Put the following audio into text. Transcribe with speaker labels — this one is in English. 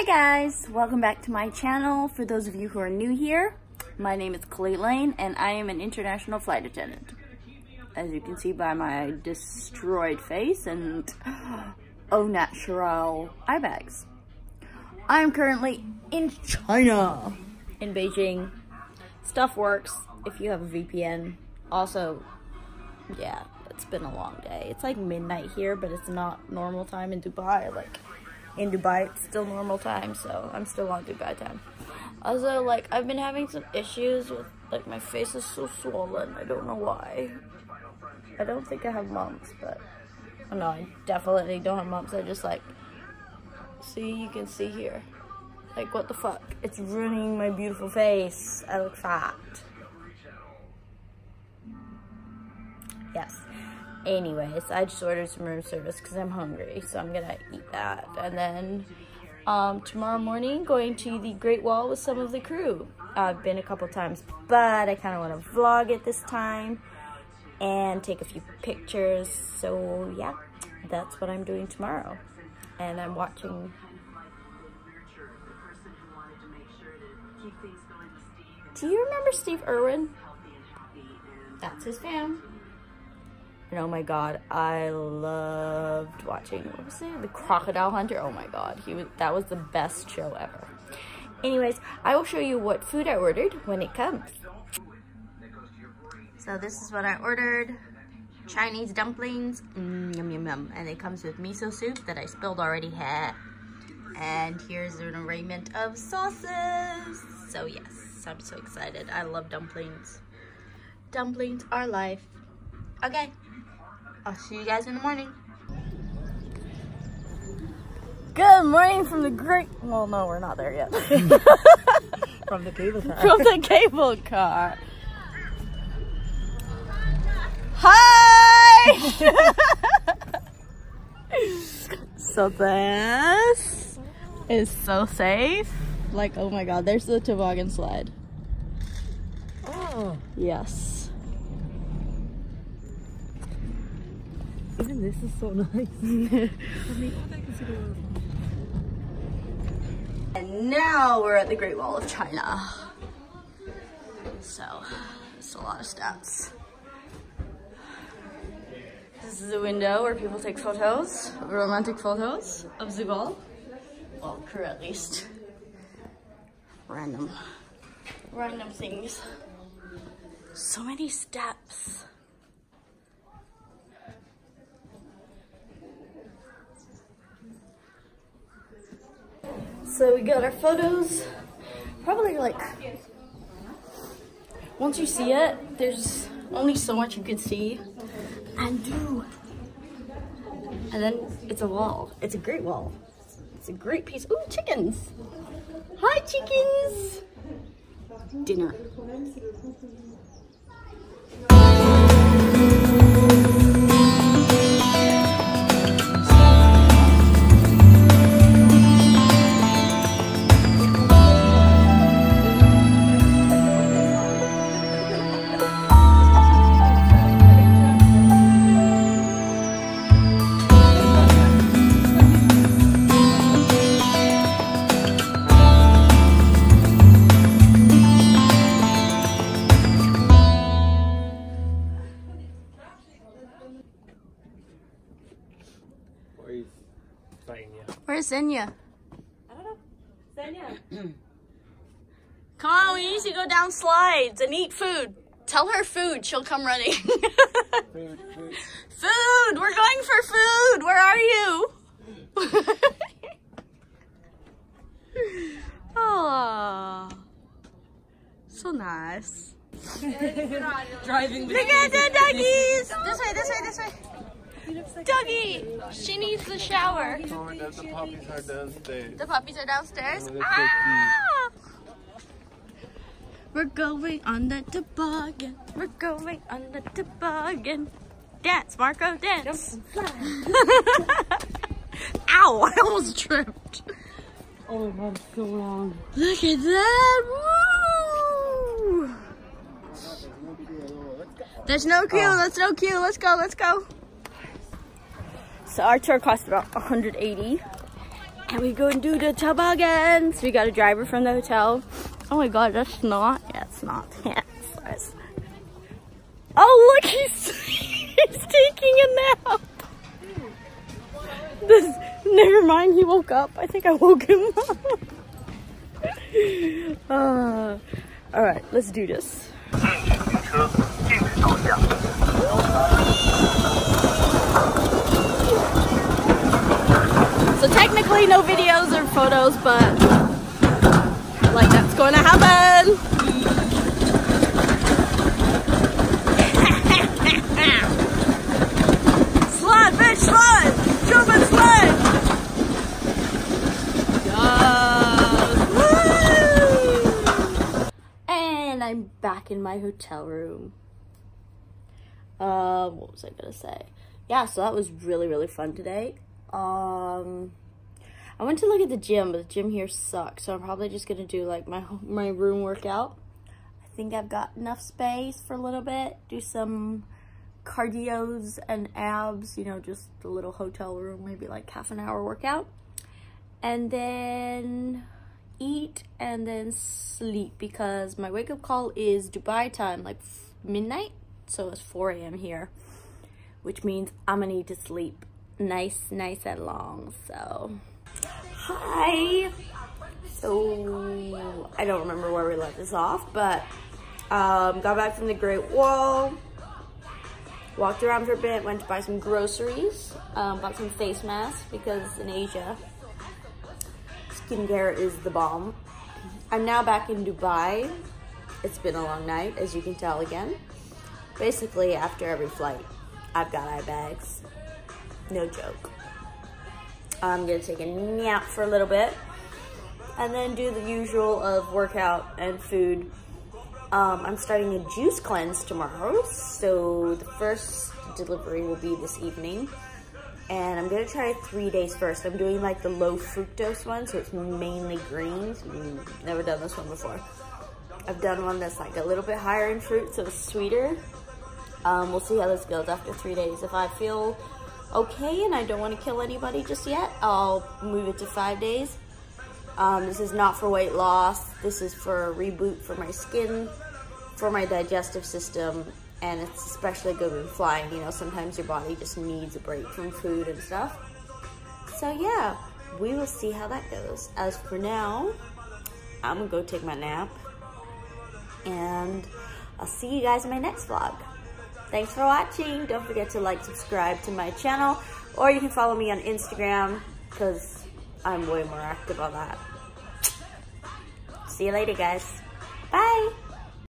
Speaker 1: Hi guys, welcome back to my channel. For those of you who are new here, my name is Lane and I am an international flight attendant. As you can see by my destroyed face and au natural eye bags. I am currently in China, in Beijing. Stuff works if you have a VPN. Also, yeah, it's been a long day. It's like midnight here, but it's not normal time in Dubai. Like, in Dubai, it's still normal time, so I'm still on Dubai time. Also, like, I've been having some issues with, like, my face is so swollen. I don't know why. I don't think I have mumps, but, oh no, I definitely don't have mumps. I just, like, see, you can see here. Like, what the fuck? It's ruining my beautiful face. I look fat. Yes. Anyways, I just ordered some room service because I'm hungry, so I'm gonna eat that. And then tomorrow morning, going to the Great Wall with some of the crew. I've been a couple times, but I kind of want to vlog it this time and take a few pictures. So yeah, that's what I'm doing tomorrow. And I'm watching. Do you remember Steve Irwin? That's his fam. And oh my god, I loved watching, what was it? The Crocodile Hunter. Oh my god, that was the best show ever. Anyways, I will show you what food I ordered when it comes. So this is what I ordered. Chinese dumplings, yum yum yum. And it comes with miso soup that I spilled already. And here's an arrangement of sauces. So yes, I'm so excited. I love dumplings. Dumplings are life. Okay. I'll see you guys in the morning. Good morning from the great... Well, no, we're not there yet.
Speaker 2: From the cable car.
Speaker 1: From the cable car. Hi! So this is so safe. Like, oh my god, there's the toboggan slide.
Speaker 2: Oh.
Speaker 1: Yes.
Speaker 2: Even this is so nice.
Speaker 1: And now we're at the Great Wall of China. So, it's a lot of stats. This is a window where people take photos, romantic photos of the wall. Well, crew at least. Random things. So many steps. So we got our photos. Probably like, once you see it, there's only so much you can see and do. And then it's a wall. It's a great wall. It's a great piece. Ooh, chickens. Hi, chickens. Dinner. Where's Xenia?
Speaker 2: I don't know. Xenia.
Speaker 1: Come on, we need to go down slides and eat food. Tell her food, she'll come running.
Speaker 2: Food.
Speaker 1: Food! We're going for food! Where are you? Oh, so nice.
Speaker 2: Driving.
Speaker 1: Look at the doggies! This way. Doggy! She needs the shower.
Speaker 3: Oh, the puppies are downstairs.
Speaker 1: The puppies are downstairs?
Speaker 3: Oh,
Speaker 1: Ah! We're going on the toboggan. We're going on the toboggan. Dance, Marco, dance. Ow, I almost tripped.
Speaker 2: Oh my god, it's so long.
Speaker 1: Look at that. Woo! There's no queue. There's no queue. Let's go. So our tour cost about $180. And we go and do the toboggans. We got a driver from the hotel. Oh my god, that's snot. Yeah, it's not. Yeah, it's nice. Oh look, he's taking a nap. Never mind, he woke up. I think I woke him up. Alright, let's do this. So technically no videos or photos, but like that's going to happen. Slide, bitch, slide! Jump and slide! Yes! Woo! And I'm back in my hotel room. What was I gonna say? Yeah, so that was really fun today. I went to look at the gym, but the gym here sucks, so I'm probably just gonna do like my room workout. I think I've got enough space for a little bit. Do some cardios and abs, you know, just the little hotel room, maybe like half an hour workout. And then eat and then sleep because my wake-up call is Dubai time, like midnight. So it's 4 a.m. here, which means I'm gonna need to sleep nice and long. So hi. So I don't remember where we left this off, but got back from the Great Wall, walked around for a bit, went to buy some groceries, bought some face masks because in Asia skincare is the bomb. I'm now back in Dubai. It's been a long night, as you can tell again. Basically, after every flight, I've got eye bags. No joke. I'm gonna take a nap for a little bit and then do the usual of workout and food. I'm starting a juice cleanse tomorrow, so the first delivery will be this evening. And I'm gonna try 3 days first. I'm doing like the low fructose one, so it's mainly greens. Never done this one before. I've done one that's like a little bit higher in fruit, so it's sweeter. We'll see how this goes after 3 days. If I feel okay and I don't want to kill anybody just yet, I'll move it to 5 days. This is not for weight loss. This is for a reboot for my skin, for my digestive system, and it's especially good when flying. You know, sometimes your body just needs a break from food and stuff. So yeah, we will see how that goes. As for now, I'm gonna go take my nap, and I'll see you guys in my next vlog. Thanks for watching. Don't forget to like, subscribe to my channel, or you can follow me on Instagram because I'm way more active on that. See you later, guys. Bye.